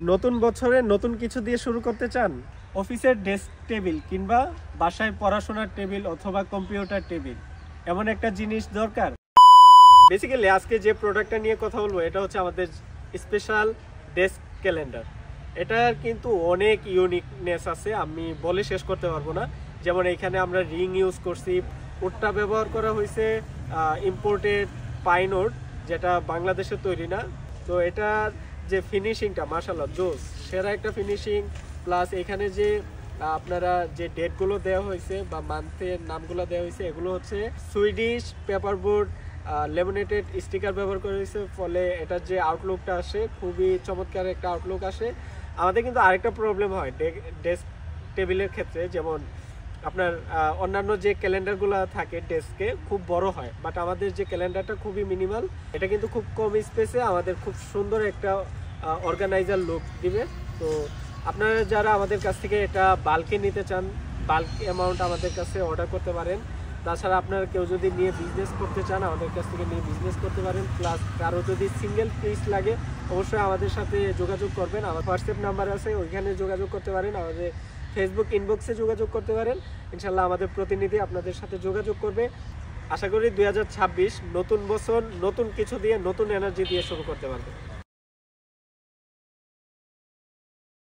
নতুন বছরে নতুন কিছু দিয়ে শুরু করতে চান? অফিসের ডেস্ক টেবিল কিংবা বাসায় পড়াশোনার টেবিল অথবা কম্পিউটার টেবিল, এমন একটা জিনিস দরকার। বেসিক্যালি আজকে যে প্রোডাক্টটা নিয়ে কথা বলবো এটা হচ্ছে আমাদের স্পেশাল ডেস্ক ক্যালেন্ডার। এটার কিন্তু অনেক ইউনিকনেস আছে, আমি বলে শেষ করতে পারবো না। যেমন এখানে আমরা রিং ইউজ করছি, উডটা ব্যবহার করা হয়েছে ইম্পোর্টেড পাইন উড, যেটা বাংলাদেশে তৈরি না। তো এটার যে ফিনিশিংটা মাশাআল্লাহ জোস, সেরা একটা ফিনিশিং। প্লাস এখানে যে আপনারা যে ডেটগুলো দেওয়া হয়েছে বা মান্থের নামগুলো দেওয়া হয়েছে, এগুলো হচ্ছে সুইডিশ পেপারবোর্ড লেমিনেটেড স্টিকার ব্যবহার করা হয়েছে, ফলে এটার যে আউটলুকটা আসে খুবই চমৎকার একটা আউটলুক আসে। আমাদের কিন্তু আরেকটা প্রবলেম হয় ডেস্ক টেবিলের ক্ষেত্রে, যেমন আপনার অন্যান্য যে ক্যালেন্ডারগুলো থাকে ডেস্কে খুব বড় হয়, বাট আমাদের যে ক্যালেন্ডারটা খুবই মিনিমাল। এটা কিন্তু খুব কম স্পেসে আমাদের খুব সুন্দর একটা অর্গানাইজার লুক দিবে। তো আপনারা যারা আমাদের কাছ থেকে এটা বাল্কে নিতে চান, বাল্ক অ্যামাউন্ট আমাদের কাছে অর্ডার করতে পারেন। তাছাড়া আপনারা কেউ যদি নিয়ে বিজনেস করতে চান, আমাদের কাছ থেকে নিয়ে বিজনেস করতে পারেন। প্লাস কারো যদি সিঙ্গেল পিস লাগে অবশ্যই আমাদের সাথে যোগাযোগ করবেন। আমার হোয়াটসঅ্যাপ নাম্বার আছে, ওইখানে যোগাযোগ করতে পারেন। আমাদের ফেসবুক ইনবক্সে যোগাযোগ করতে পারেন। ইনশাল্লাহ আমাদের প্রতিনিধি আপনাদের সাথে যোগাযোগ করবে। আশা করি 2026 নতুন বছর নতুন কিছু দিয়ে, নতুন এনার্জি দিয়ে শুরু করতে পারবে।